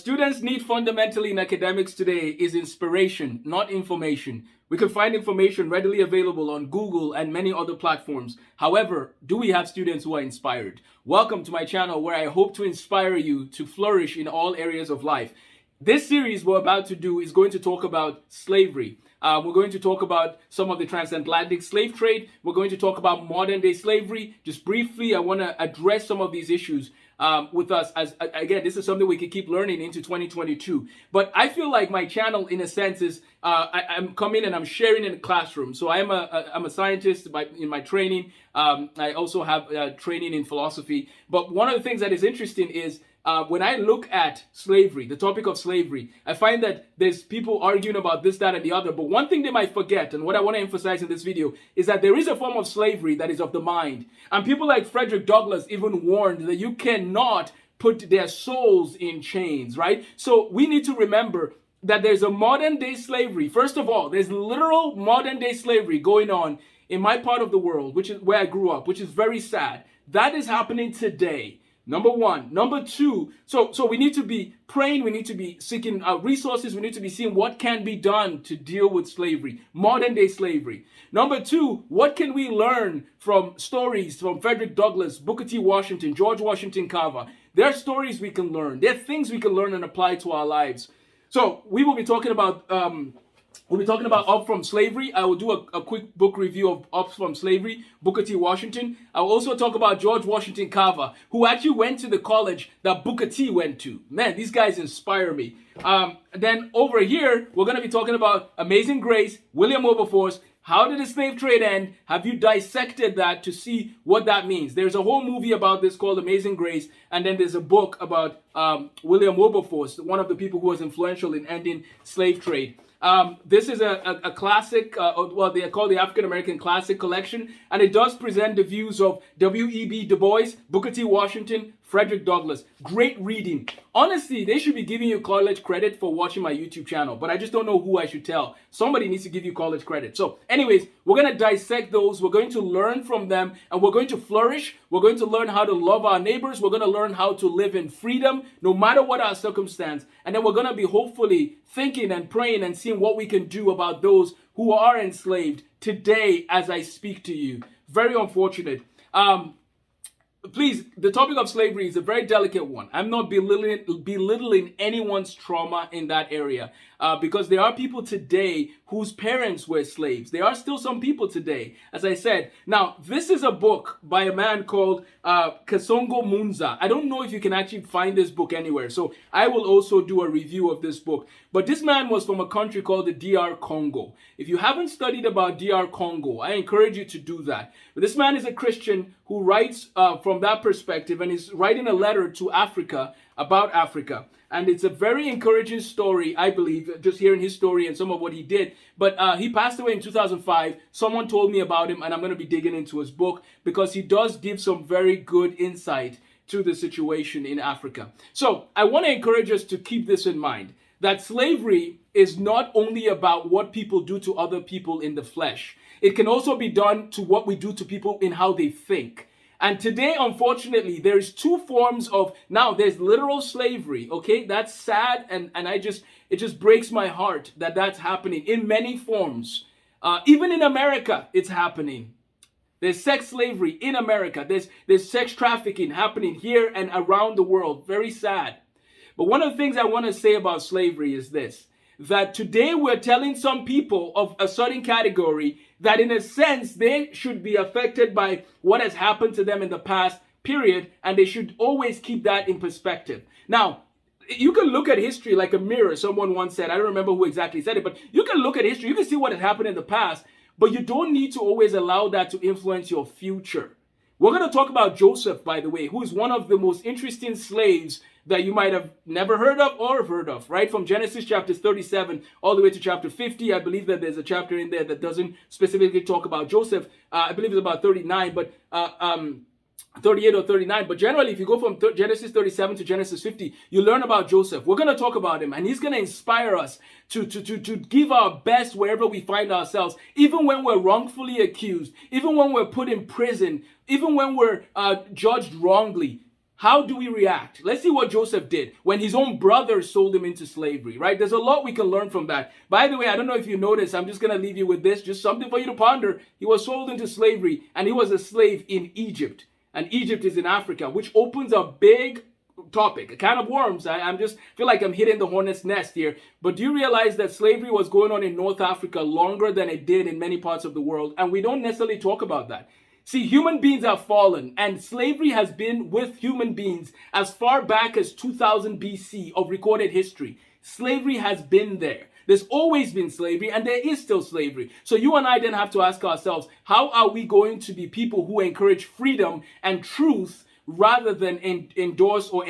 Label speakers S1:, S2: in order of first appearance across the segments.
S1: students need fundamentally in academics today is inspiration, not information. We can find information readily available on Google and many other platforms. However, do we have students who are inspired? Welcome to my channel where I hope to inspire you to flourish in all areas of life. This series we're about to do is going to talk about slavery. We're going to talk about some of the transatlantic slave trade. We're going to talk about modern day slavery. Just briefly, I want to address some of these issues with us, as again, this is something we can keep learning into 2022. But I feel like my channel, in a sense, is I'm coming and I'm sharing in the classroom. So I'm a scientist in my training. I also have training in philosophy. But one of the things that is interesting is when I look at slavery, the topic of slavery, I find that there's people arguing about this, that, and the other. But one thing they might forget, and what I want to emphasize in this video, is that there is a form of slavery that is of the mind. And people like Frederick Douglass even warned that you cannot put their souls in chains, right? So we need to remember that there's a modern day slavery. First of all, there's literal modern day slavery going on in my part of the world, which is where I grew up, which is very sad. That is happening today. Number one. Number two, so we need to be praying, we need to be seeking resources, we need to be seeing what can be done to deal with slavery, modern day slavery. Number two, what can we learn from stories from Frederick Douglass, Booker T. Washington, George Washington Carver? There are stories we can learn. There are things we can learn and apply to our lives. So we will be talking about Up From Slavery. I will do a quick book review of Up From Slavery, Booker T. Washington. I will also talk about George Washington Carver, who actually went to the college that Booker T went to. Man, these guys inspire me. Then over here, we're going to be talking about Amazing Grace, William Wilberforce. How did the slave trade end? Have you dissected that to see what that means? There's a whole movie about this called Amazing Grace, and then there's a book about William Wilberforce, one of the people who was influential in ending slave trade. This is a classic, well, they call the African American Classic Collection, and it does present the views of W.E.B. Du Bois, Booker T. Washington, Frederick Douglass. Great reading. Honestly, they should be giving you college credit for watching my YouTube channel, but I just don't know who I should tell. Somebody needs to give you college credit. So anyways, we're going to dissect those. We're going to learn from them, and we're going to flourish. We're going to learn how to love our neighbors. We're going to learn how to live in freedom, no matter what our circumstance. And then we're going to be hopefully thinking and praying and seeing what we can do about those who are enslaved today as I speak to you. Very unfortunate. Please, the topic of slavery is a very delicate one. I'm not belittling anyone's trauma in that area because there are people today whose parents were slaves. There are still some people today, as I said. Now, this is a book by a man called Kasongo Munza. I don't know if you can actually find this book anywhere, so I will also do a review of this book. But this man was from a country called the DR Congo. If you haven't studied about DR Congo, I encourage you to do that. But this man is a Christian who writes from that perspective and is writing a letter to Africa about Africa. And it's a very encouraging story, I believe, just hearing his story and some of what he did. But he passed away in 2005. Someone told me about him, and I'm going to be digging into his book because he does give some very good insight to the situation in Africa. So I want to encourage us to keep this in mind, that slavery is not only about what people do to other people in the flesh. It can also be done to what we do to people in how they think. And today, unfortunately, there's two forms of, now there's literal slavery, okay? That's sad, and it just breaks my heart that that's happening in many forms. Even in America, it's happening. There's sex slavery in America. There's sex trafficking happening here and around the world. Very sad. But one of the things I want to say about slavery is this, that today we're telling some people of a certain category that in a sense they should be affected by what has happened to them in the past period, and they should always keep that in perspective. Now, you can look at history like a mirror, someone once said. I don't remember who exactly said it, but you can look at history, you can see what has happened in the past, but you don't need to always allow that to influence your future. We're going to talk about Joseph, by the way, who is one of the most interesting slaves that you might have never heard of or have heard of, right? From Genesis chapter 37 all the way to chapter 50. I believe that there's a chapter in there that doesn't specifically talk about Joseph. I believe it's about 39, but 38 or 39. But generally, if you go from Genesis 37 to Genesis 50, you learn about Joseph. We're going to talk about him, and he's going to inspire us to give our best wherever we find ourselves, even when we're wrongfully accused, even when we're put in prison, even when we're judged wrongly. how do we react? Let's see what Joseph did when his own brothers sold him into slavery, right? There's a lot we can learn from that. By the way, I don't know if you noticed, I'm just going to leave you with this, just something for you to ponder. He was sold into slavery and he was a slave in Egypt. And Egypt is in Africa, which opens a big topic, a can of worms. I'm just feel like I'm hitting the hornet's nest here. But do you realize that slavery was going on in North Africa longer than it did in many parts of the world? And we don't necessarily talk about that. See, human beings have fallen, and slavery has been with human beings as far back as 2000 BC of recorded history. Slavery has been there. There's always been slavery, and there is still slavery. So you and I then have to ask ourselves, how are we going to be people who encourage freedom and truth rather than endorse or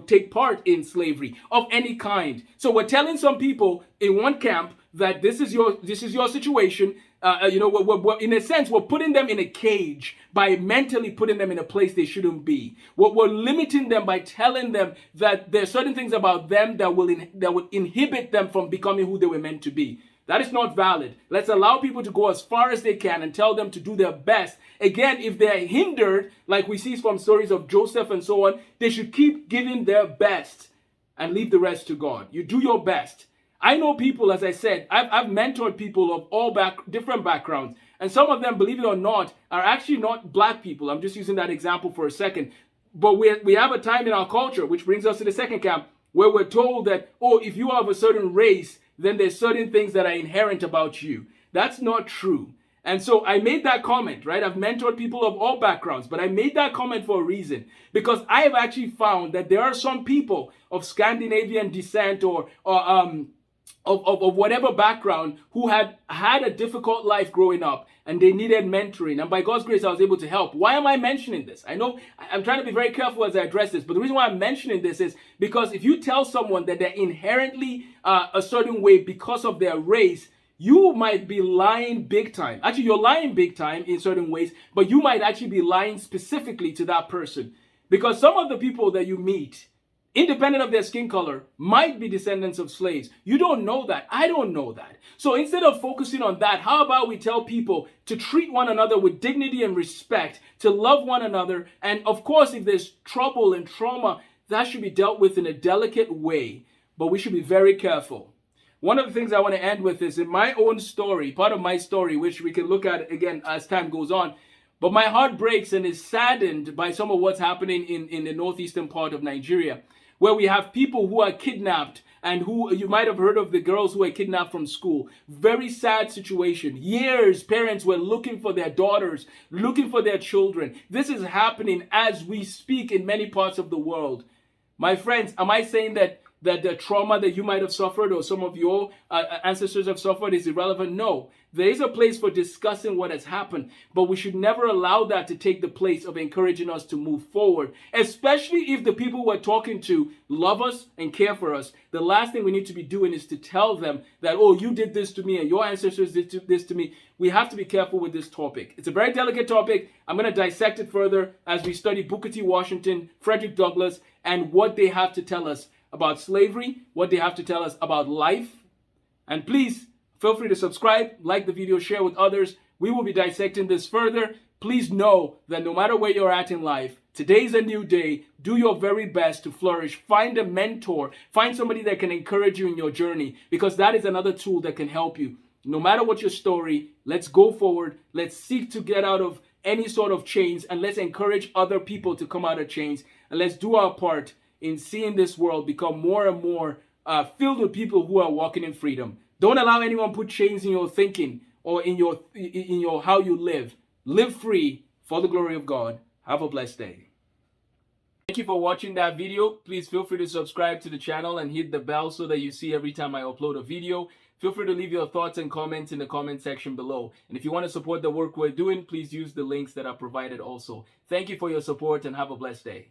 S1: take part in slavery of any kind? So we're telling some people in one camp that this is your situation. We're, in a sense, we're putting them in a cage by mentally putting them in a place they shouldn't be. We're limiting them by telling them that there are certain things about them that will inhibit them from becoming who they were meant to be. That is not valid. Let's allow people to go as far as they can and tell them to do their best. Again, if they're hindered, like we see from stories of Joseph and so on, they should keep giving their best and leave the rest to God. You do your best. I know people, as I said, I've mentored people of all different backgrounds. And some of them, believe it or not, are actually not black people. I'm just using that example for a second. But we have a time in our culture, which brings us to the second camp, where we're told that, oh, if you are of a certain race, then there's certain things that are inherent about you. That's not true. And so I made that comment, right? I've mentored people of all backgrounds, but I made that comment for a reason. Because I have actually found that there are some people of Scandinavian descent or of whatever background who had a difficult life growing up and they needed mentoring. And by God's grace, I was able to help. Why am I mentioning this? I know I'm trying to be very careful as I address this, but the reason why I'm mentioning this is because if you tell someone that they're inherently a certain way because of their race, you might be lying big time. Actually, you're lying big time in certain ways, but you might actually be lying specifically to that person. Because some of the people that you meet, independent of their skin color, might be descendants of slaves. You don't know that. I don't know that. So instead of focusing on that, how about we tell people to treat one another with dignity and respect, to love one another, and of course, if there's trouble and trauma, that should be dealt with in a delicate way, but we should be very careful. One of the things I want to end with is in my own story, part of my story, which we can look at again as time goes on. But my heart breaks and is saddened by some of what's happening in the northeastern part of Nigeria, where we have people who are kidnapped and who you might have heard of the girls who were kidnapped from school. Very sad situation. Years, parents were looking for their daughters, looking for their children. This is happening as we speak in many parts of the world. My friends, am I saying that the trauma that you might have suffered or some of your ancestors have suffered is irrelevant? No. There is a place for discussing what has happened, but we should never allow that to take the place of encouraging us to move forward, especially if the people we're talking to love us and care for us. The last thing we need to be doing is to tell them that, oh, you did this to me and your ancestors did this to me. We have to be careful with this topic. It's a very delicate topic. I'm going to dissect it further as we study Booker T. Washington, Frederick Douglass, and what they have to tell us about slavery, what they have to tell us about life. And please, feel free to subscribe, like the video, share with others. We will be dissecting this further. Please know that no matter where you're at in life, today's a new day. Do your very best to flourish. Find a mentor. Find somebody that can encourage you in your journey, because that is another tool that can help you. No matter what your story, let's go forward. Let's seek to get out of any sort of chains, and let's encourage other people to come out of chains. And let's do our part in seeing this world become more and more filled with people who are walking in freedom. Don't allow anyone put chains in your thinking or in your how you live. Live free for the glory of God. Have a blessed day. Thank you for watching that video. Please feel free to subscribe to the channel and hit the bell so that you see every time I upload a video. Feel free to leave your thoughts and comments in the comment section below. And if you want to support the work we're doing, please use the links that are provided also. Thank you for your support and have a blessed day.